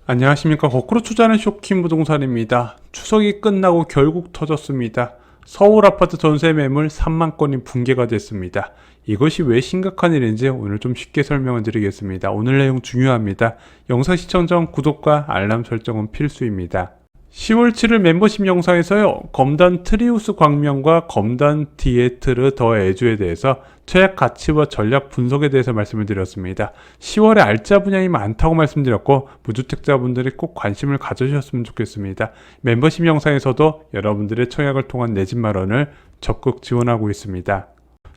안녕하십니까. 거꾸로 투자하는 쇼킹 부동산입니다. 추석이 끝나고 결국 터졌습니다. 서울 아파트 전세 매물 3만 건이 붕괴가 됐습니다. 이것이 왜 심각한 일인지 오늘 좀 쉽게 설명을 드리겠습니다. 오늘 내용 중요합니다. 영상 시청 전 구독과 알람 설정은 필수입니다. 10월 7일 멤버십 영상에서요, 검단 트리우스 광명과 검단 디에트르 더 에주에 대해서 최악 가치와 전략 분석에 대해서 말씀을 드렸습니다. 10월에 알짜 분양이 많다고 말씀드렸고, 무주택자분들이 꼭 관심을 가져주셨으면 좋겠습니다. 멤버십 영상에서도 여러분들의 청약을 통한 내 집 마련을 적극 지원하고 있습니다.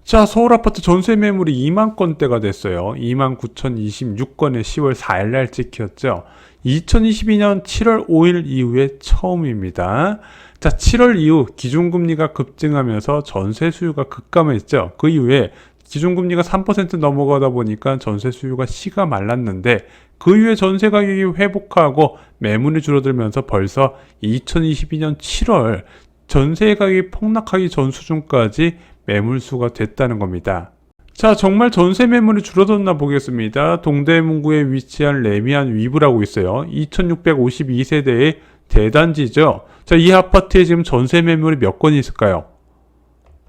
자, 서울 아파트 전세 매물이 2만 건대가 됐어요. 29,026건에 10월 4일날 찍혔죠. 2022년 7월 5일 이후에 처음입니다. 자, 7월 이후 기준금리가 급증하면서 전세 수요가 급감했죠. 그 이후에 기준금리가 3% 넘어가다 보니까 전세 수요가 씨가 말랐는데, 그 이후에 전세 가격이 회복하고 매물이 줄어들면서 벌써 2022년 7월 전세 가격이 폭락하기 전 수준까지 매물수가 됐다는 겁니다. 자, 정말 전세 매물이 줄어들었나 보겠습니다. 동대문구에 위치한 레미안 위브라고 있어요. 2652세대의 대단지죠. 자, 이 아파트에 지금 전세 매물이 몇 건이 있을까요?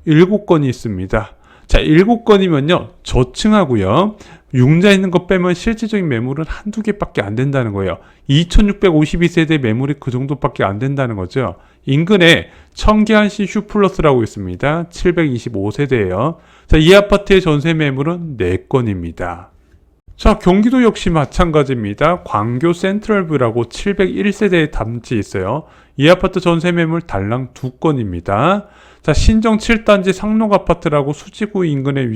7건이 있습니다. 자, 7건이면요, 저층하고요, 융자 있는 거 빼면 실질적인 매물은 한두 개밖에 안 된다는 거예요. 2652세대 매물이 그 정도밖에 안 된다는 거죠. 인근에 청계한시 슈플러스라고 있습니다. 725세대예요. 자, 이 아파트의 전세 매물은 4건입니다. 자, 경기도 역시 마찬가지입니다. 광교 센트럴뷰라고 701세대의 단지 있어요. 이 아파트 전세 매물 달랑 2건입니다. 자, 신정 7단지 상록 아파트라고 수지구 인근의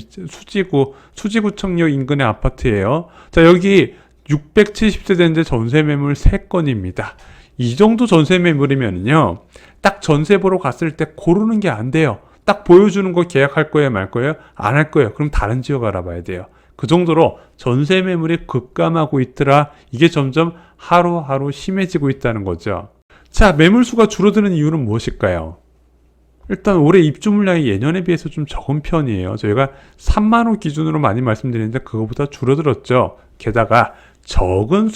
수지구청역 인근의 아파트예요. 자, 여기 670세대인데 전세 매물 3건입니다. 이 정도 전세 매물이면요, 딱 전세 보러 갔을 때 고르는 게 안 돼요. 딱 보여주는 거 계약할 거예요, 말 거예요? 안 할 거예요. 그럼 다른 지역 알아봐야 돼요. 그 정도로 전세 매물이 급감하고 있더라. 이게 점점 하루하루 심해지고 있다는 거죠. 자, 매물수가 줄어드는 이유는 무엇일까요? 일단 올해 입주 물량이 예년에 비해서 좀 적은 편이에요. 저희가 3만 호 기준으로 많이 말씀드리는데 그거보다 줄어들었죠. 게다가 적은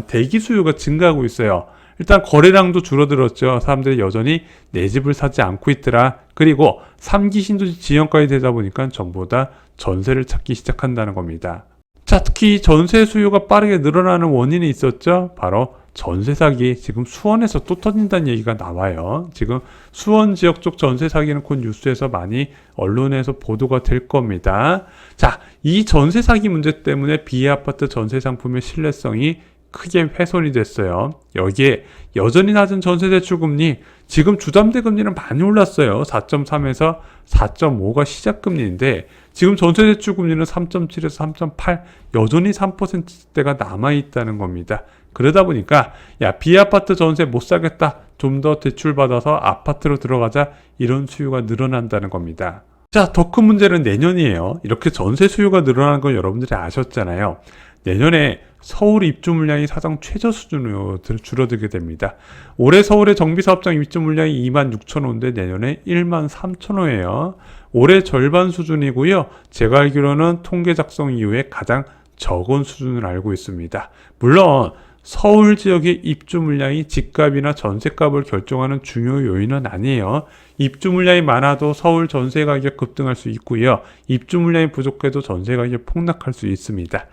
대기 수요가 증가하고 있어요. 일단 거래량도 줄어들었죠. 사람들이 여전히 내 집을 사지 않고 있더라. 그리고 3기 신도시 지형까지 되다 보니까 전부 다 전세를 찾기 시작한다는 겁니다. 자, 특히 전세 수요가 빠르게 늘어나는 원인이 있었죠. 바로 전세 사기. 지금 수원에서 또 터진다는 얘기가 나와요. 지금 수원 지역 쪽 전세 사기는 곧 뉴스에서 많이 언론에서 보도가 될 겁니다. 자, 이 전세 사기 문제 때문에 비아파트 전세 상품의 신뢰성이 크게 훼손이 됐어요. 여기에 여전히 낮은 전세대출금리, 지금 주담대금리는 많이 올랐어요. 4.3에서 4.5가 시작금리인데 지금 전세대출금리는 3.7에서 3.8, 여전히 3%대가 남아있다는 겁니다. 그러다 보니까 비아파트 전세 못 사겠다, 좀 더 대출받아서 아파트로 들어가자, 이런 수요가 늘어난다는 겁니다. 자, 더 큰 문제는 내년이에요. 이렇게 전세 수요가 늘어나는 건 여러분들이 아셨잖아요. 내년에 서울 입주 물량이 사상 최저 수준으로 줄어들게 됩니다. 올해 서울의 정비사업장 입주 물량이 26,000호인데 내년에 13,000호예요. 올해 절반 수준이고요. 제가 알기로는 통계 작성 이후에 가장 적은 수준을 알고 있습니다. 물론 서울 지역의 입주 물량이 집값이나 전세값을 결정하는 중요 요인은 아니에요. 입주 물량이 많아도 서울 전세 가격 급등할 수 있고요. 입주 물량이 부족해도 전세 가격이 폭락할 수 있습니다.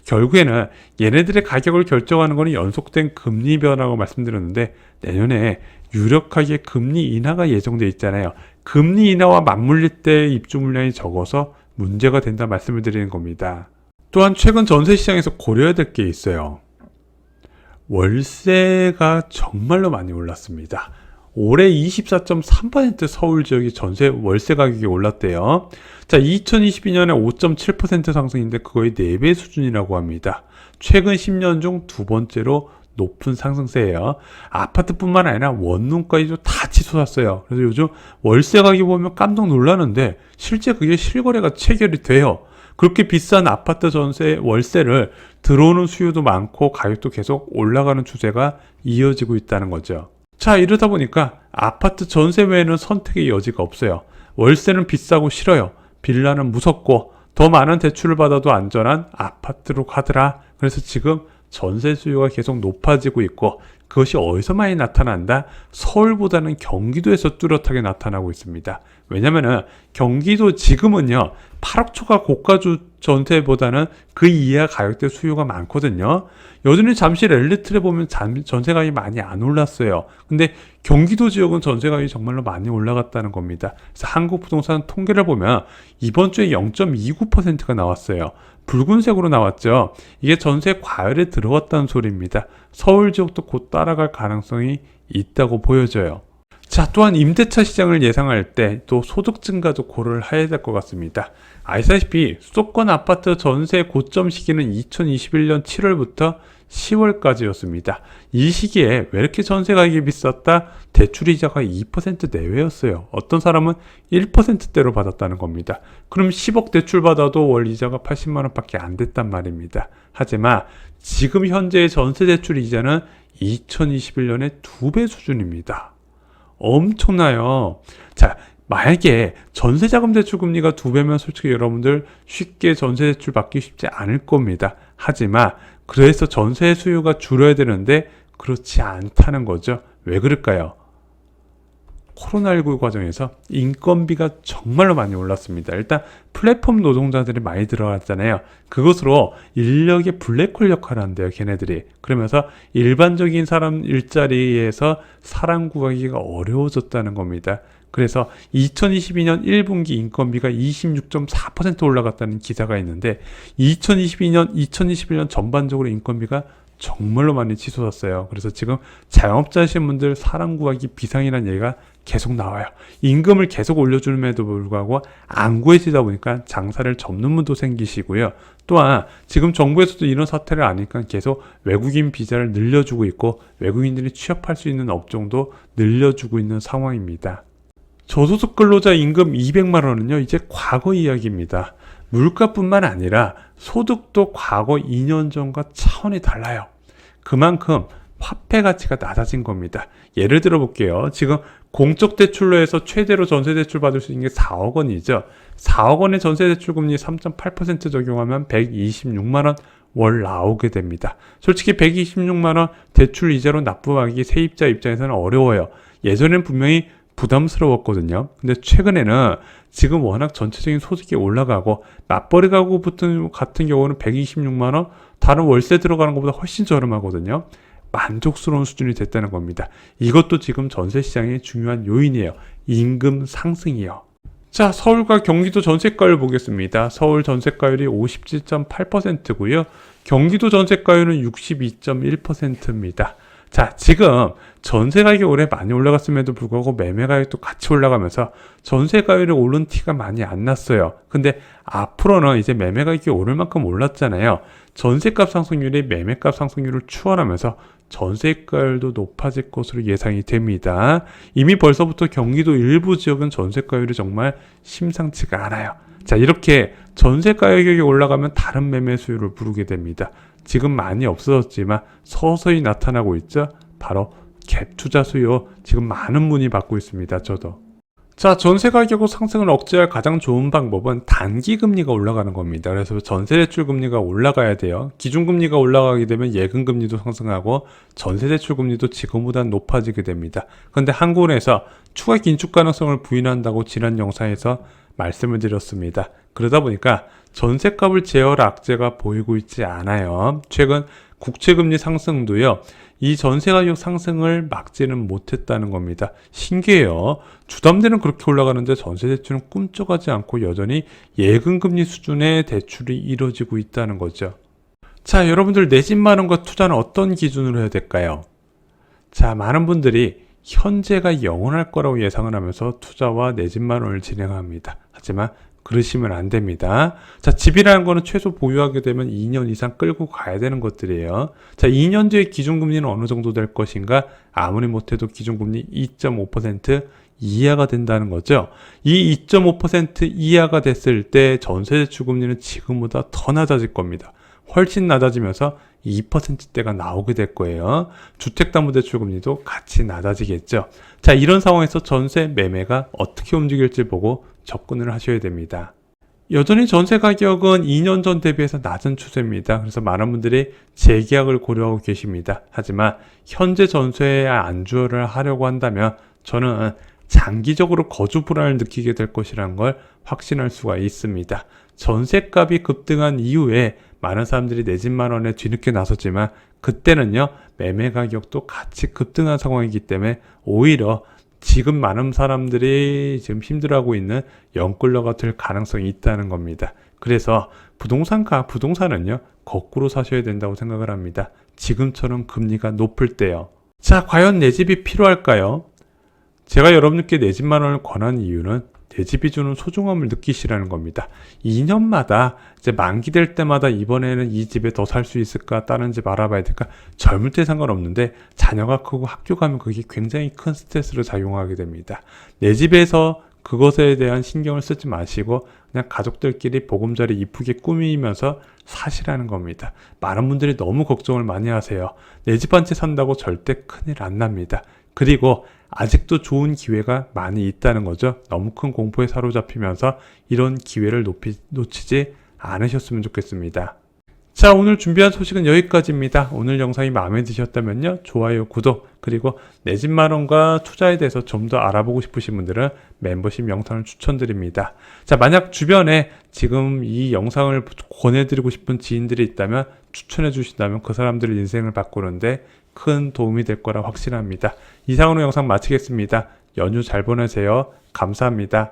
결국에는 얘네들의 가격을 결정하는 것은 연속된 금리 변화라고 말씀드렸는데, 내년에 유력하게 금리 인하가 예정돼 있잖아요. 금리 인하와 맞물릴 때 입주 물량이 적어서 문제가 된다 말씀을 드리는 겁니다. 또한 최근 전세 시장에서 고려해야 될 게 있어요. 월세가 정말로 많이 올랐습니다. 올해 24.3% 서울 지역이 전세 월세 가격이 올랐대요. 자, 2022년에 5.7% 상승인데 그거의 4배 수준이라고 합니다. 최근 10년 중 두 번째로 높은 상승세예요. 아파트뿐만 아니라 원룸까지도 다 치솟았어요. 그래서 요즘 월세 가격 보면 깜짝 놀라는데 실제 그게 실거래가 체결이 돼요. 그렇게 비싼 아파트 전세 월세를 들어오는 수요도 많고 가격도 계속 올라가는 추세가 이어지고 있다는 거죠. 자, 이러다 보니까 아파트 전세 외에는 선택의 여지가 없어요. 월세는 비싸고 싫어요. 빌라는 무섭고 더 많은 대출을 받아도 안전한 아파트로 가더라. 그래서 지금 전세 수요가 계속 높아지고 있고 그것이 어디서 많이 나타난다? 서울보다는 경기도에서 뚜렷하게 나타나고 있습니다. 왜냐면은 경기도 지금은요 8억 초과 고가주 전세보다는 그 이하 가격대 수요가 많거든요. 여전히 잠실 엘리트를 보면 전세가격이 많이 안 올랐어요. 근데 경기도 지역은 전세가격이 정말로 많이 올라갔다는 겁니다. 그래서 한국부동산 통계를 보면 이번 주에 0.29%가 나왔어요. 붉은색으로 나왔죠. 이게 전세 과열에 들어갔다는 소리입니다. 서울 지역도 곧 따라갈 가능성이 있다고 보여져요. 자, 또한 임대차 시장을 예상할 때 또 소득 증가도 고려를 해야 될 것 같습니다. 아시다시피 수도권 아파트 전세 고점 시기는 2021년 7월부터 10월까지였습니다. 이 시기에 왜 이렇게 전세 가격이 비쌌다? 대출이자가 2% 내외였어요. 어떤 사람은 1%대로 받았다는 겁니다. 그럼 10억 대출 받아도 월 이자가 80만 원밖에 안 됐단 말입니다. 하지만 지금 현재의 전세 대출 이자는 2021년의 2배 수준입니다. 엄청나요. 자, 만약에 전세자금 대출 금리가 2배면 솔직히 여러분들 쉽게 전세 대출 받기 쉽지 않을 겁니다. 하지만 그래서 전세 수요가 줄어야 되는데 그렇지 않다는 거죠. 왜 그럴까요? 코로나19 과정에서 인건비가 정말로 많이 올랐습니다. 일단 플랫폼 노동자들이 많이 들어갔잖아요. 그것으로 인력의 블랙홀 역할을 한대요, 걔네들이. 그러면서 일반적인 사람 일자리에서 사람 구하기가 어려워졌다는 겁니다. 그래서 2022년 1분기 인건비가 26.4% 올라갔다는 기사가 있는데 2021년 전반적으로 인건비가 정말로 많이 치솟았어요. 그래서 지금 자영업자이신 분들 사람 구하기 비상이라는 얘기가 계속 나와요. 임금을 계속 올려줌에도 불구하고 안 구해지다 보니까 장사를 접는 분도 생기시고요. 또한 지금 정부에서도 이런 사태를 아니까 계속 외국인 비자를 늘려주고 있고 외국인들이 취업할 수 있는 업종도 늘려주고 있는 상황입니다. 저소득 근로자 임금 200만 원은요 이제 과거 이야기입니다. 물가뿐만 아니라 소득도 과거 2년 전과 차원이 달라요. 그만큼 화폐 가치가 낮아진 겁니다. 예를 들어 볼게요. 지금 공적 대출로 해서 최대로 전세 대출 받을 수 있는 게 4억 원이죠. 4억 원의 전세 대출 금리 3.8% 적용하면 126만 원 월 나오게 됩니다. 솔직히 126만 원 대출 이자로 납부하기 세입자 입장에서는 어려워요. 예전엔 분명히 부담스러웠거든요. 근데 최근에는 지금 워낙 전체적인 소득이 올라가고 맞벌이 가구 같은 경우는 126만원, 다른 월세 들어가는 것보다 훨씬 저렴하거든요. 만족스러운 수준이 됐다는 겁니다. 이것도 지금 전세 시장의 중요한 요인이에요. 임금 상승이요. 자, 서울과 경기도 전세가율 보겠습니다. 서울 전세가율이 57.8%고요. 경기도 전세가율은 62.1%입니다. 자, 지금 전세 가격이 올해 많이 올라갔음에도 불구하고 매매 가격도 같이 올라가면서 전세 가격이 오른 티가 많이 안 났어요. 근데 앞으로는 이제 매매 가격이 오를 만큼 올랐잖아요. 전세값 상승률이 매매값 상승률을 추월하면서 전세가율도 높아질 것으로 예상이 됩니다. 이미 벌써부터 경기도 일부 지역은 전세가율이 정말 심상치가 않아요. 자, 이렇게 전세 가격이 올라가면 다른 매매 수요를 부르게 됩니다. 지금 많이 없어졌지만 서서히 나타나고 있죠. 바로 갭 투자 수요 지금 많은 문의 받고 있습니다. 저도. 자, 전세 가격 상승을 억제할 가장 좋은 방법은 단기 금리가 올라가는 겁니다. 그래서 전세 대출 금리가 올라가야 돼요. 기준 금리가 올라가게 되면 예금 금리도 상승하고 전세 대출 금리도 지금보다 높아지게 됩니다. 그런데 한국은행에서 추가 긴축 가능성을 부인한다고 지난 영상에서 말씀을 드렸습니다. 그러다 보니까 전세값을 제어할 악재가 보이고 있지 않아요. 최근 국채금리 상승도요. 이 전세가격 상승을 막지는 못했다는 겁니다. 신기해요. 주담대는 그렇게 올라가는데 전세대출은 꿈쩍하지 않고 여전히 예금금리 수준의 대출이 이루어지고 있다는 거죠. 자, 여러분들 내 집 마련과 투자는 어떤 기준으로 해야 될까요? 자, 많은 분들이 현재가 영원할 거라고 예상을 하면서 투자와 내 집 마련을 진행합니다. 하지만 그러시면 안 됩니다. 자, 집이라는 거는 최소 보유하게 되면 2년 이상 끌고 가야 되는 것들이에요. 자, 2년 뒤에 기준금리는 어느 정도 될 것인가? 아무리 못해도 기준금리 2.5% 이하가 된다는 거죠. 이 2.5% 이하가 됐을 때 전세대출 금리는 지금보다 더 낮아질 겁니다. 훨씬 낮아지면서 2%대가 나오게 될 거예요. 주택담보대출 금리도 같이 낮아지겠죠. 자, 이런 상황에서 전세 매매가 어떻게 움직일지 보고 접근을 하셔야 됩니다. 여전히 전세 가격은 2년 전 대비해서 낮은 추세입니다. 그래서 많은 분들이 재계약을 고려하고 계십니다. 하지만 현재 전세에 안주를 하려고 한다면 저는 장기적으로 거주 불안을 느끼게 될 것이라는 걸 확신할 수가 있습니다. 전세값이 급등한 이후에 많은 사람들이 내 집 마련에 뒤늦게 나섰지만 그때는요, 매매 가격도 같이 급등한 상황이기 때문에 오히려 지금 많은 사람들이 지금 힘들어하고 있는 연끌러가 될 가능성이 있다는 겁니다. 그래서 부동산은요, 거꾸로 사셔야 된다고 생각을 합니다. 지금처럼 금리가 높을 때요. 자, 과연 내 집이 필요할까요? 제가 여러분께 내 집 마련을 권한 이유는 내 집이 주는 소중함을 느끼시라는 겁니다. 2년마다 이제 만기될 때마다 이번에는 이 집에 더 살 수 있을까, 다른 집 알아봐야 될까, 젊을 때 상관없는데 자녀가 크고 학교 가면 그게 굉장히 큰 스트레스로 작용하게 됩니다. 내 집에서 그것에 대한 신경을 쓰지 마시고 그냥 가족들끼리 보금자리 이쁘게 꾸미면서 사시라는 겁니다. 많은 분들이 너무 걱정을 많이 하세요. 내 집 한 채 산다고 절대 큰일 안 납니다. 그리고 아직도 좋은 기회가 많이 있다는 거죠. 너무 큰 공포에 사로잡히면서 이런 기회를 놓치지 않으셨으면 좋겠습니다. 자, 오늘 준비한 소식은 여기까지입니다. 오늘 영상이 마음에 드셨다면요, 좋아요, 구독, 그리고 내 집 마련과 투자에 대해서 좀 더 알아보고 싶으신 분들은 멤버십 영상을 추천드립니다. 자, 만약 주변에 지금 이 영상을 권해드리고 싶은 지인들이 있다면 추천해 주신다면 그 사람들의 인생을 바꾸는데 큰 도움이 될 거라 확신합니다. 이상으로 영상 마치겠습니다. 연휴 잘 보내세요. 감사합니다.